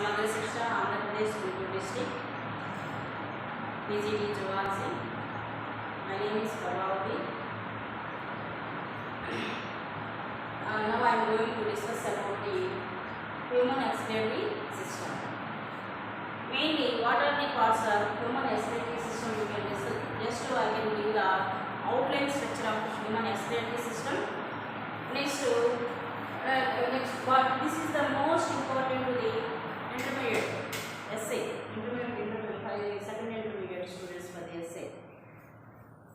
Samagrasishta, Andhra Pradesh, Guntur district, PGD Jawasi. My name is Prabhavati. Now I am going to discuss about the human respiratory system. Mainly, what are the parts of human respiratory system? You can discuss. Just so I can give the outline structure of human respiratory system. Next, but this is the most important to the intermediate essay, second intermediate students for the essay.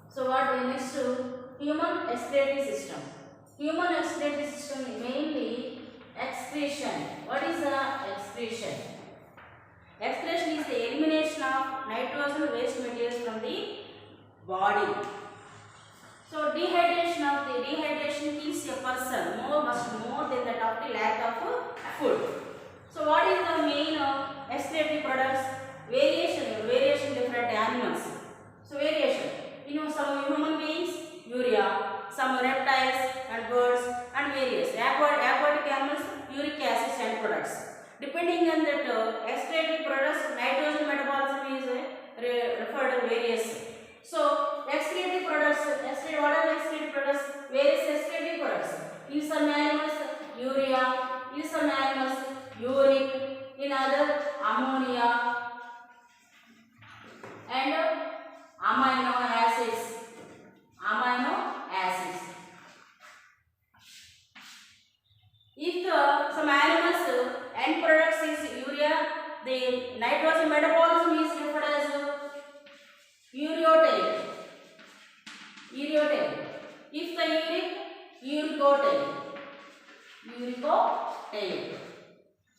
So what next to human respiratory system? Human respiratory system mainly excretion. What is the excretion? Excretion is the elimination of nitrogen waste materials from the body. So dehydration kills a person much more than that of the lack of food. So what is the main respiratory products? Variation different animals. So variation. Some human beings, urea, some reptiles and birds and various aquatic animals, uric acid and products. Depending on that respiratory products, nitrogen metabolism is referred to various. So respiratory products, what are respiratory products? Various respiratory products. In some animals, urea. In some animals, uric. In other, ammonia and amino acids. If some animals end products is urea, the nitrogen metabolism is referred as ureotale. If the uricotale.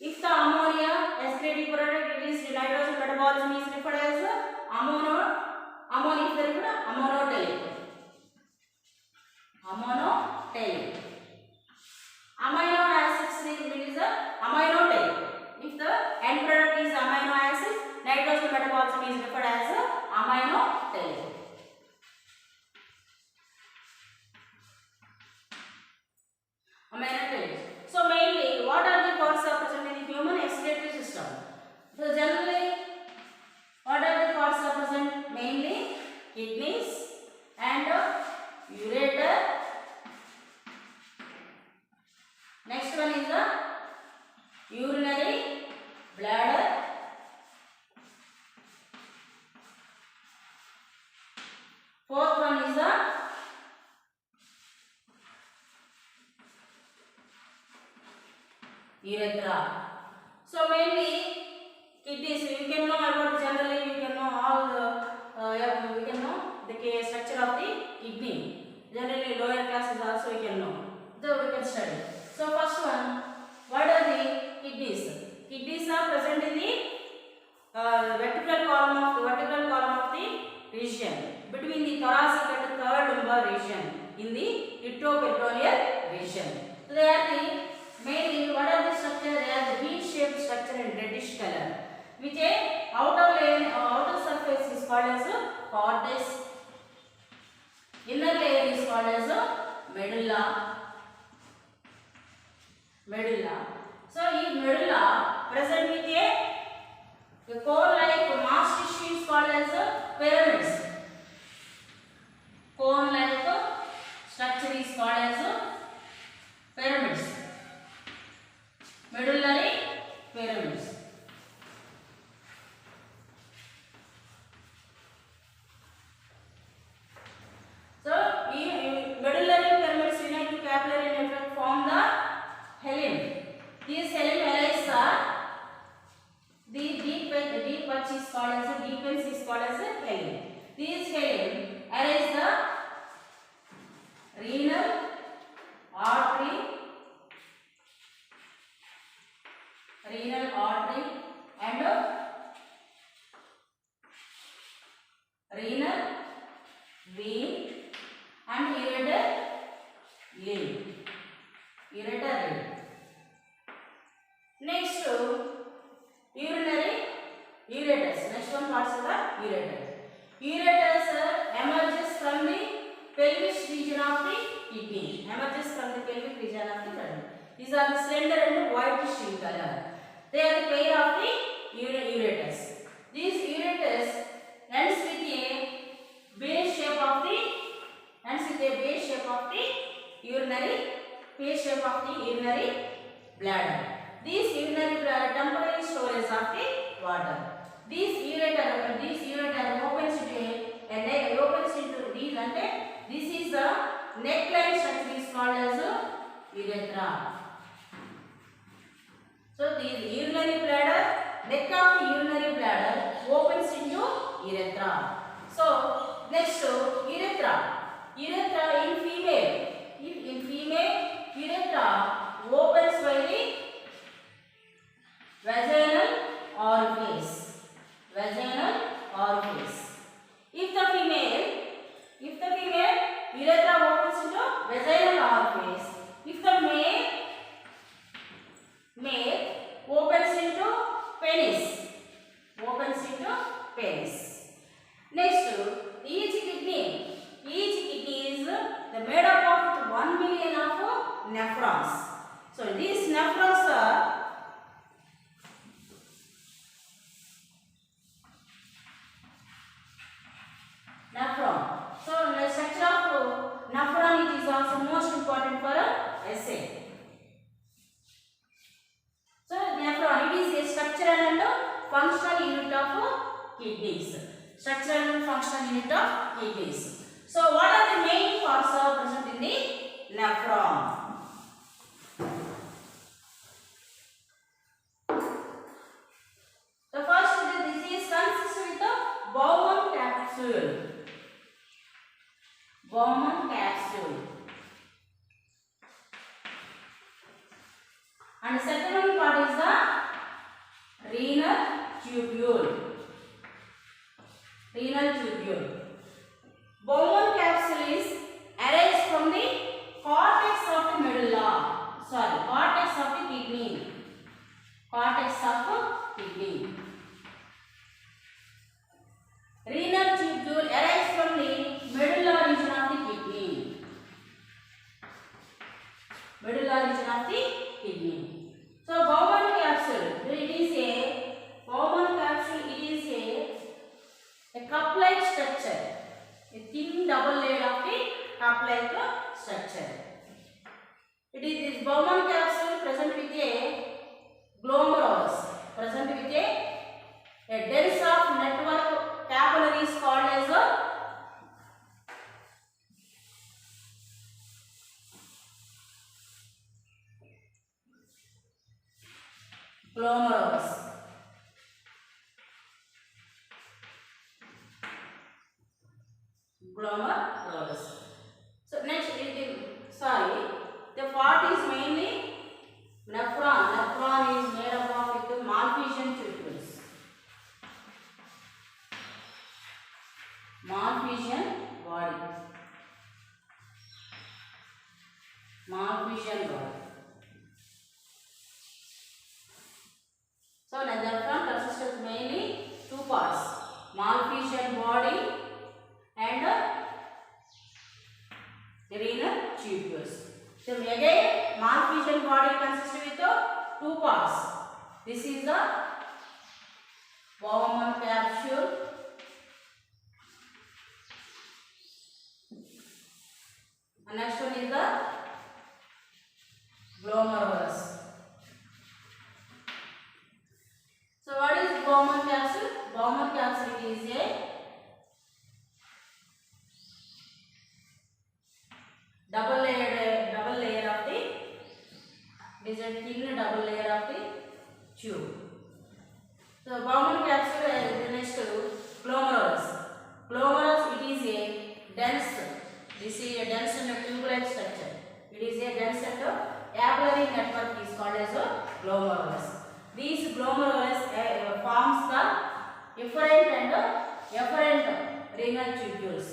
If the ammonia respiratory product, it is nitrogen metabolism is referred as ammonotale. Amino acids is aminotale. If the end product is amino acids, nitrogen metabolism is referred as aminotale. So mainly, what are the parts are present in the human respiratory system? So generally, what are the parts are present? Mainly kidneys and ureter. Next one is the urinary bladder. Fourth one is the urethra. So mainly kidneys. You can know about generally. You can know all the. We can know the structure of the kidney. Generally, lower classes also we can know. So we can study. So first one, what are the kidneys? Kidneys are present in the vertical column of the region between the thoracic and third lumbar region in the itoperitoneal region. So they are the mainly what are the structure? They are the V-shaped structure in reddish color, which a outer surface is called as cortex. Inner layer is called as medulla. So, this medulla present with a cone-like mass tissue is called as pyramids. Cone-like structure is called as pyramids. Medullary pyramids. So, medullary pyramids unite to capillary network form the hilum. These hilum areas are the deep patch is called as a deep ends is called as a hilum. These hilum areas the renal artery and renal vein and ureter limb. Next ureters. Next one parts of the ureters. Ureters emerges from the pelvic region of the kidney. These are the slender and whitish in color. They are the pair of the surface of the water. These ureter opens into these, and this is the neckline structure is called as urethra. So this urinary bladder, neck of the urinary bladder opens into urethra. So next urethra. Urethra in female. In female, urethra opens by the vaginal orifice. Vaginal orifice. If the female, urethra opens into vaginal orifice. If the male opens into penis. Next, each kidney is made up of 1 million of nephrons. So these nephrons are nephron. So the structure of nephron, it is also most important for essay. So nephron, it is a structural and functional unit of kidneys. Structural and functional unit of kidneys. So what are the main parts are present in the nephron? The first, this is consists with the Bowman capsule. And the second one part is the renal tubule. Bowman capsule is arranged from the cortex of the medulla. Cortex of the kidney. Renal tubule arranged from the medulla region of the kidney. So Bowman capsule, it is a cup-like structure, a thin double layer of the cup-like structure. It is this Bowman capsule present with a glomerulus, a dense of network capillaries called as a glomerulus. So next, the part is mainly nephron. Nephron is made up of with Malpighian tubules. Malpighian body. So the nephron consists of mainly two parts: Malpighian body and renal tubules. So again, Malpighian body consists with two parts. This is the Bowman capsule. And next one is the glomerulus. So what is Bowman capsule? Bowman capsule is a double layer of the, it is a thin double layer of the tube. So Bowman capsule is the next glomerulus. Glomerulus, it is a dense. This is a dense and tube-like structure. It is a dense and capillary network is called as a glomerulus. These glomerulus forms the efferent and renal tubules.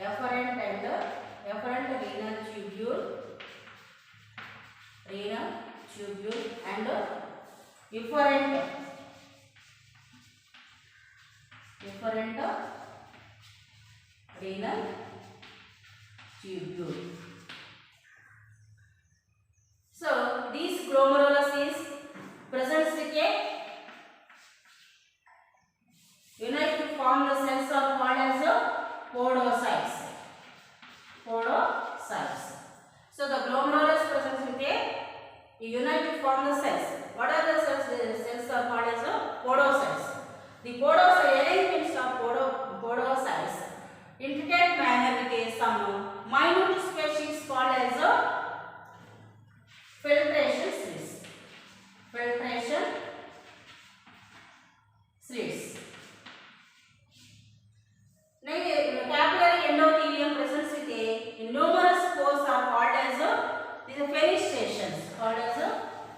Efferent renal tubule and efferent renal tubule. So this glomerulus is presents with a unite to form the cells are called as podocytes. So the glomerulus presents with a unite to form the cells. What are called as podocytes. The podocyte arrangements of podocytes intricate manner with some minute species called as filtration slits. Filtration slits. Capillary endothelium presents with a numerous pores are called as these are fenestrations. Called as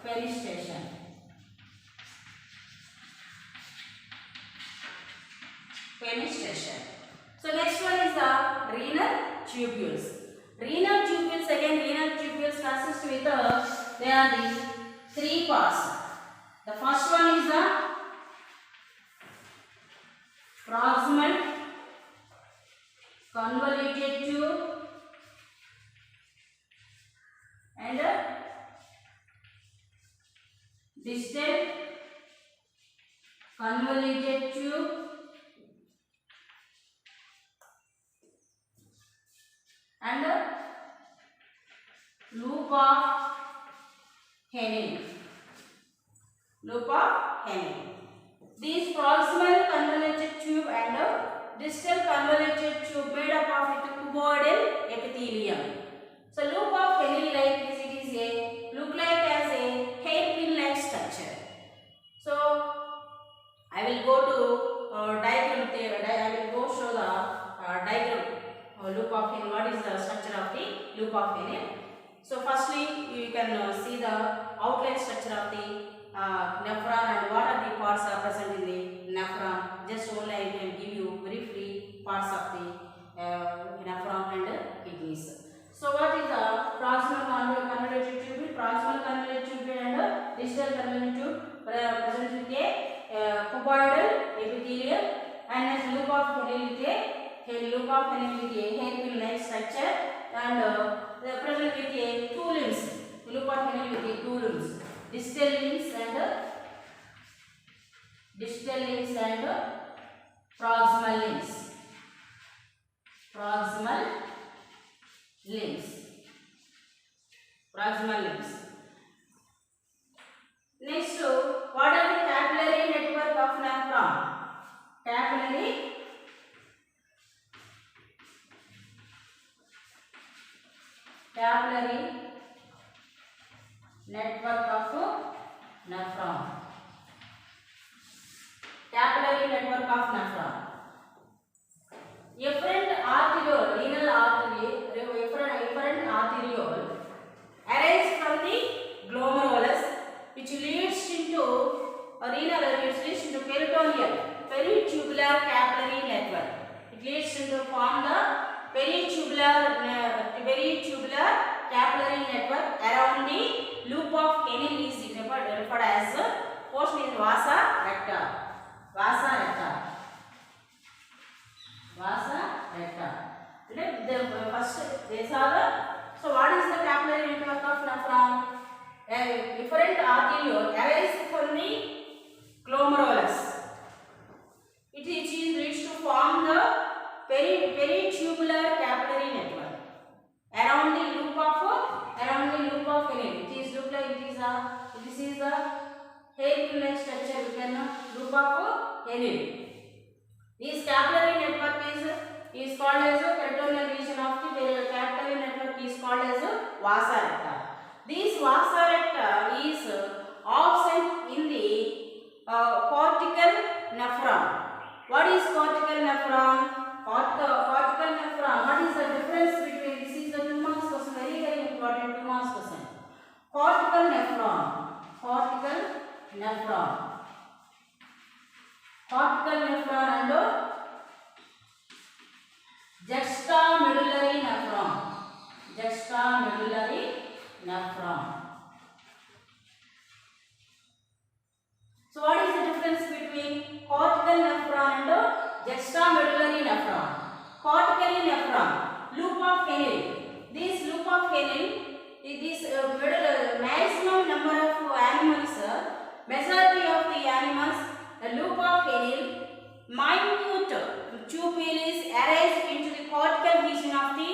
fenestration. Fenestration. So next one is the renal tubules. Renal tubules, again renal tubules consist with they are the three parts. The first one is the proximal convoluted tube and distal convoluted tube and loop of Henle. Loop of Henle. These proximal convoluted tube and distal convoluted tube made up of it cuboidal epithelium. So loop of Henle like this, it is a look like as a hairpin like structure. So I will go to diagram there. I will go show the diagram loop of Henle. What is the structure of the loop of Henle? So firstly you can see the outline structure of the nephron and what are the parts are present in the nephron. Just only I can give you briefly parts of the nephron and kidneys. So what is the proximal convoluted tube? Proximal convoluted tube and distal convoluted tube present with a cuboidal epithelium and a loop of Henle with a hairpin like structure and present with a two limbs. Loop of Henle with a two limbs. Distal limbs and proximal limbs. Proximal limbs. Next, what are the capillary network of nephron? Capillary network of nephron. Capillary network of nephron. Efferent arteriole, renal artery, efferent arteriole arises from the glomerulus, which leads into peritubular capillary network. It leads to form the peritubular capillary network around the loop of Henle is referred as portion is vasa recta. The first these are the, so what is the capillary network of nephron? Efferent arteriole arises from the glomerulus. It is reached to form the peritubular capillary network around the loop of Henle. It is look like this is the hairpin-like structure within the loop of Henle. This capillary network is called as a peritoneal region of the capillary network is called as a vasa recta. This vasa recta is absent in the cortical nephron. What is cortical nephron? Cortical nephron. What is the difference between? This is the 2 marks question. Very important 2 marks question. Cortical nephron. And juxtamedullary nephron. So what is the difference between cortical nephron and juxtamedullary nephron? Cortical nephron, loop of Henle. This loop of Henle, this maximum number of animals, majority of the animals, the loop of Henle, minute tubules arise into the cortical region of the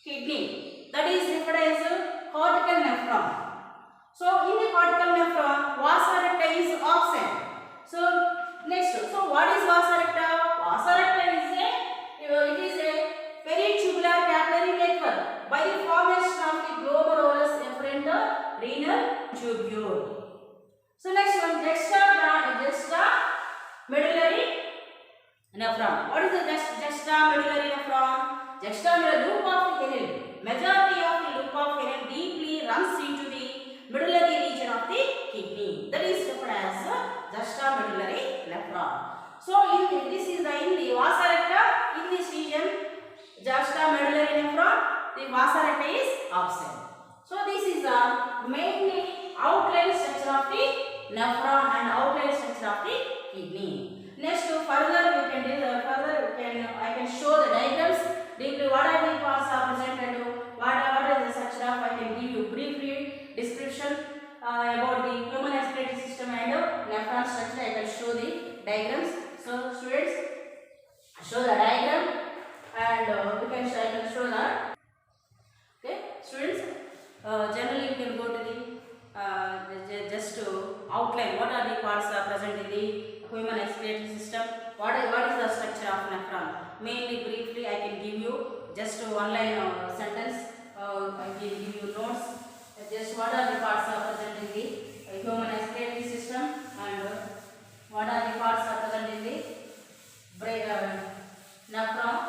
kidney. That is referred as cortical nephron. So in the cortical nephron, vasa recta is absent vasa recta? Vasa recta is a peritubular capillary network by the formation of the glomerulus efferent renal tubule. So next one, juxta medullary nephron. What is the juxta medullary nephron? Juxta loop of Henle. Majority of the loop of Henle deeply runs into the medullary region of the kidney. That is referred as juxta medullary nephron. So this is in the vasa recta. In this region, juxta medullary nephron, the vasa recta is absent. So this is mainly outline structure of the nephron and outline structure of the kidney. Next, further I can show the diagrams. Deeply, what are the parts are present and what is the structure of? I can give you briefly description about the human respiratory system and nephron structure. I can show the diagrams. So students, show the diagram and I can show that. Okay, students. Generally, you can go to the just to outline what are the parts are present in the human respiratory system. What is the structure of nephron? Mainly, briefly, I can give you just one line sentence. I can give you notes. Just what are the parts are present in the human respiratory system and what are the parts are present in the nephron.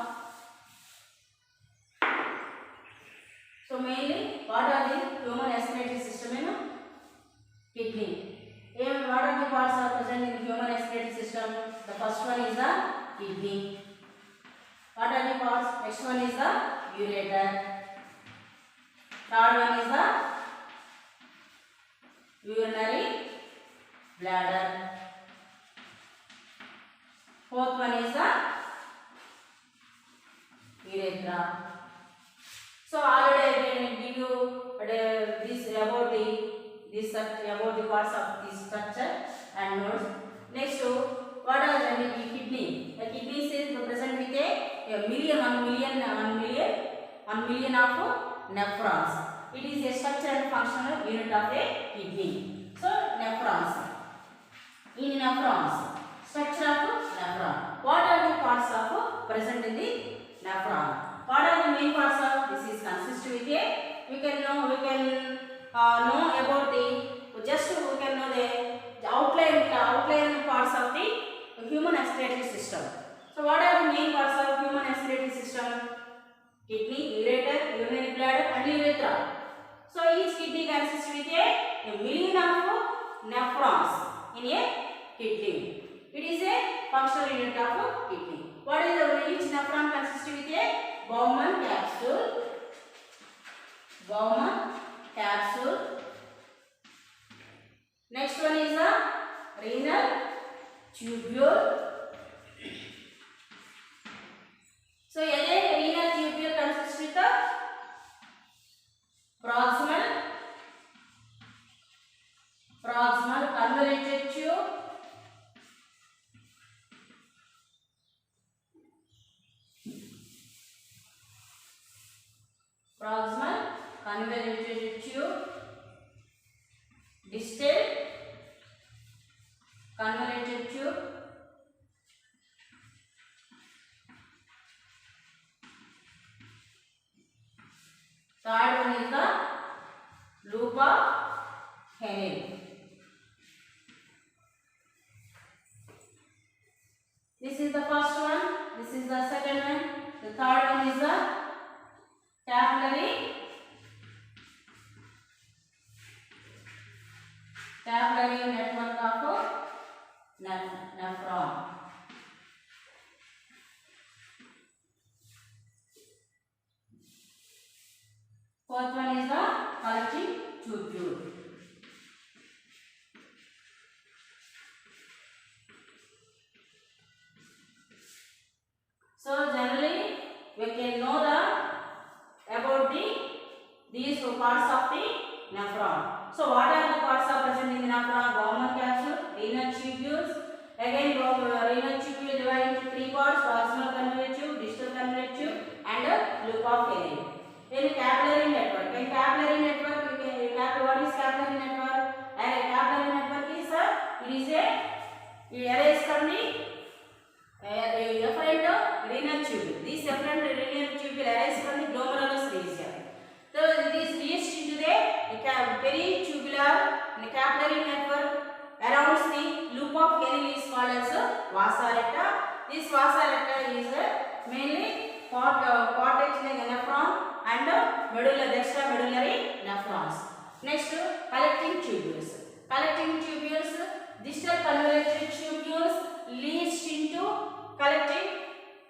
So mainly, what are the human respiratory system in kidney? And what are the parts are present in the human respiratory system? The first one is the kidney. What are the parts? Next one is the ureter. Third one is the urinary bladder. Fourth one is the urethra. So already I can give you this about the parts of this structure and notes. Next, what are the kidney? The kidney is present with a one million of nephrons. It is a structure and functional unit of a kidney. So nephrons. In nephrons, structure of nephron. What are the parts of present in the nephron? What are the main parts of this is consist with a we can know about the outline parts of the human respiratory system. So what are the main parts of human respiratory system? Kidney, ureter, urinary bladder and urethra. So each kidney consists with a million of nephrons in a kidney. It is a functional unit of a kidney. What is each nephron consists with a Bowman capsule. Next one is the renal tubule. So again, renal tubule consists with the proximal convoluted tube, distal convoluted tube, third one is the loop of Henle. This is the first one, this is the second one, the third one is the capillary network of nephron. Fourth one is the collecting tubule. So generally we can know about these parts of the nephron. So what are the parts are present in the nephron? Bowman capsule, renal tubules. Again, renal tubule divided into three parts: proximal convoluted tube, distal convoluted tube, and loop of Henle. Then capillary network. In capillary network, what is capillary network? A capillary network is it arises from the medulla, the extramedullary nephrons. Next, collecting tubules. Collecting tubules, distal convoluted tubules leads into collecting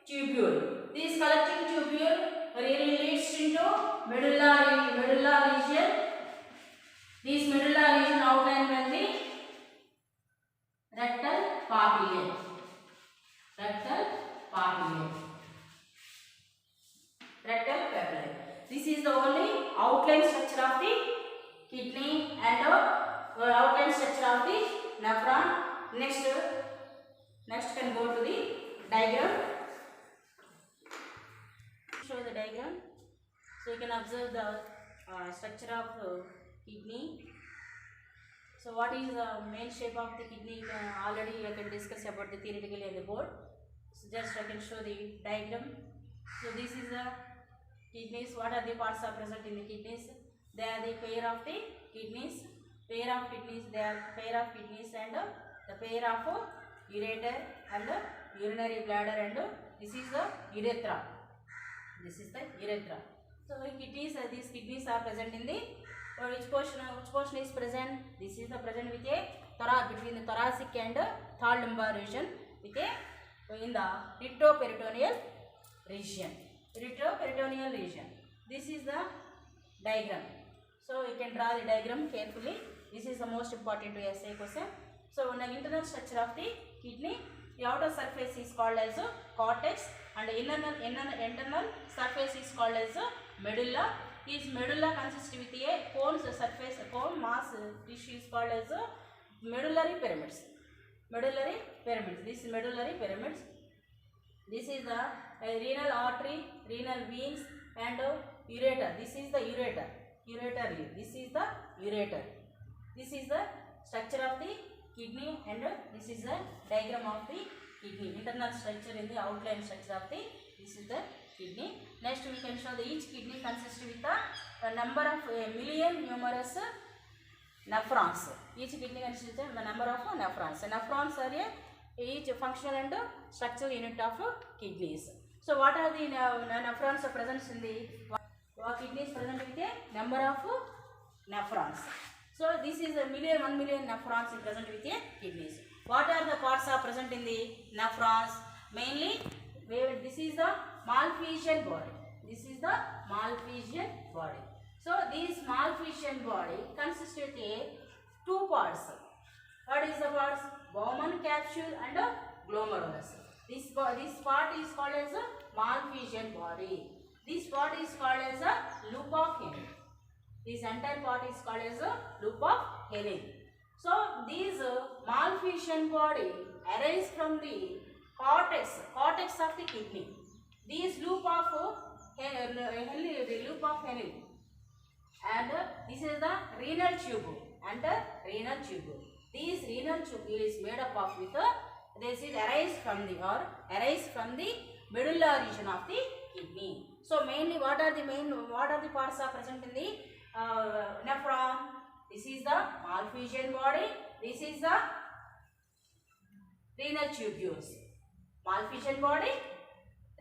tubule. This collecting tubule really leads into medulla region. This medulla region outlined by the rectal papillae. Rectal papillae. Rectal papillae. This is the only outline structure of the kidney and outline structure of the nephron. Next can go to the diagram. Show the diagram. So you can observe the structure of kidney. So what is the main shape of the kidney? Already I can discuss about the theoretically on the board. So just I can show the diagram. So this is the kidneys. What are the parts are present in the kidneys? They are the pair of the kidneys. They are pair of kidneys and the pair of ureter and urinary bladder, and this is the urethra. This is the urethra. So kidneys, these kidneys are present in the which portion is present? This is the present with a between the thoracic and third lumbar region with a in the retroperitoneal region. Retroperitoneal region. This is the diagram. So you can draw the diagram carefully. This is the most important to essay question. So the internal structure of the kidney, the outer surface is called as cortex and internal surface is called as medulla. This medulla consists with a cone mass tissue is called as medullary pyramids. Medullary pyramids. This is medullary pyramids. This is the renal artery, renal veins and ureter. This is the ureter. This is the ureter. This is the structure of the kidney and this is the diagram of the kidney. Internal structure in the outline structure of the this is the kidney. Next we can show that each kidney consists with a number of million numerous nephrons. Each kidney consists with a number of nephrons. Nephrons are each functional and structural unit of kidneys. So what are the nephrons present in the kidneys present with a number of nephrons. So this is a 1 million nephrons present with a kidneys. What are the parts are present in the nephrons? Mainly this is the Malpighian body. This is the Malpighian body. So this Malpighian body consists with two parts. What is the parts? Bowman capsule and glomerulus. This part is called as a Malpighian body. This part is called as a loop of Henle. This entire part is called as a loop of Henle. So this Malpighian body arises from the cortex of the kidney. This loop of Henle, and this is the renal tubule and renal tubule. This renal tubule is made up of with this is arise from the medulla region of the kidney. So mainly what are the parts are present in the nephron? This is the Malpighian body. This is the renal tubules. Malpighian body,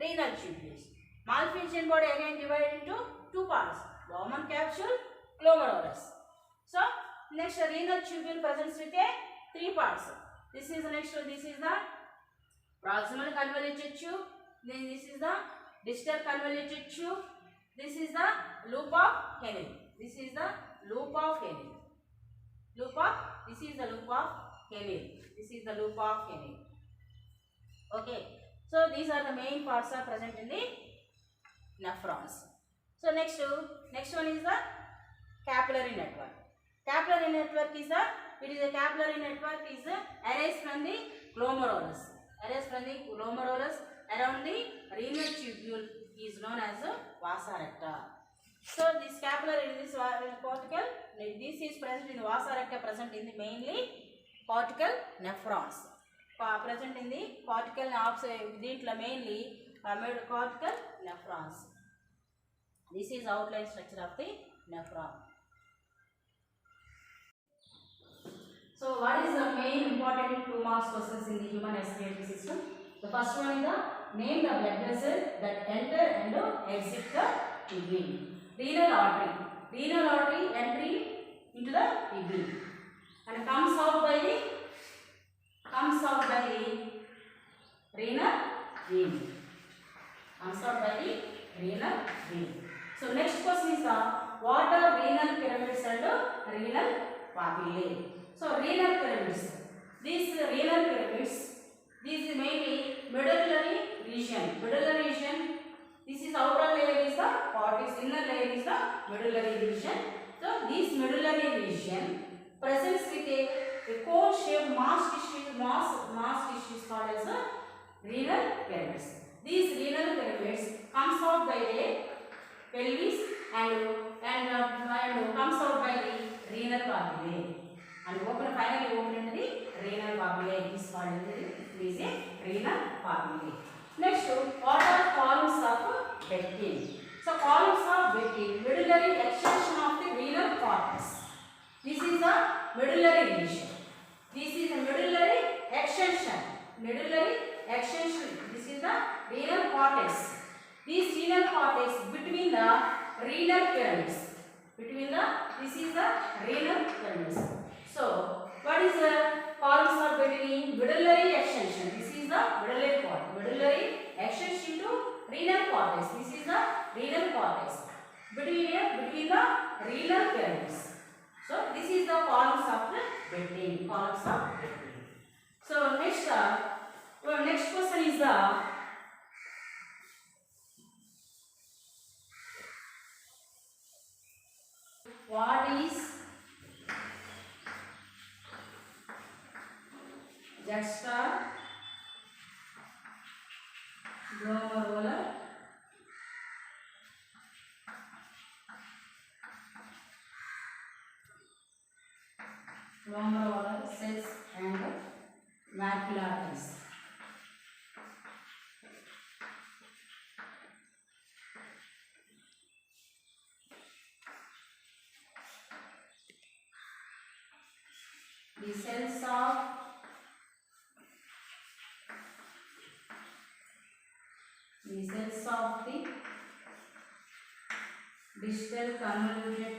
renal tubules. Malpighian body again divided into two parts: Bowman capsule, glomerulus. So next renal tubule presents with three parts. This is the proximal convoluted tube. Then this is the distal convoluted tube. This is the loop of Henle. This is the loop of Henle. This is the loop of Henle. Okay. So these are the main parts are present in the nephrons. So next one is the capillary network. Capillary network is arise from the glomerulus. Around the renal tubule is known as vasa recta. So this capillary, this cortical, this is present in the vasa recta, present in the mainly cortical nephrons. Present in the cortical mainly cortical nephrons. This is outline structure of the nephron. So what is the main important 2 marks questions in the human respiratory system? The first one is the name the blood vessel that enter and exit the kidney. renal artery. Renal artery entry into the kidney and comes out by the renal vein. Comes out by the renal vein. So next question is what are renal pyramids and renal papillae? So renal pyramids. These renal pyramids. This is mainly medullary region. Medullary region. This is outer layer is the cortex. Inner layer is the medullary region. So this medullary region presents with a cone-shaped mass tissue called as renal pyramids. These renal pyramids comes out by the pelvis and comes out by the renal papillae and finally open into the renal papillae. Is called is a renal papillae. Next, what are columns of Bethune? So columns of Bethune, medullary extension of the renal cortex. This is the medullary region. This is the medullary extension. Medullary extension. This is the renal cortex. This renal cortex between the renal pyramids. This is the renal pyramids. So what is the columns of Bethune? Medullary extension. This is the medullary cortex. Medullary extension to renal cortex. This is the renal cortex. Between the renal pyramids. So this is the columns of the Bethune. Columns of Bethune. So next question is the what is juxtaglomerular cells and macularis? The cells of the distal convoluted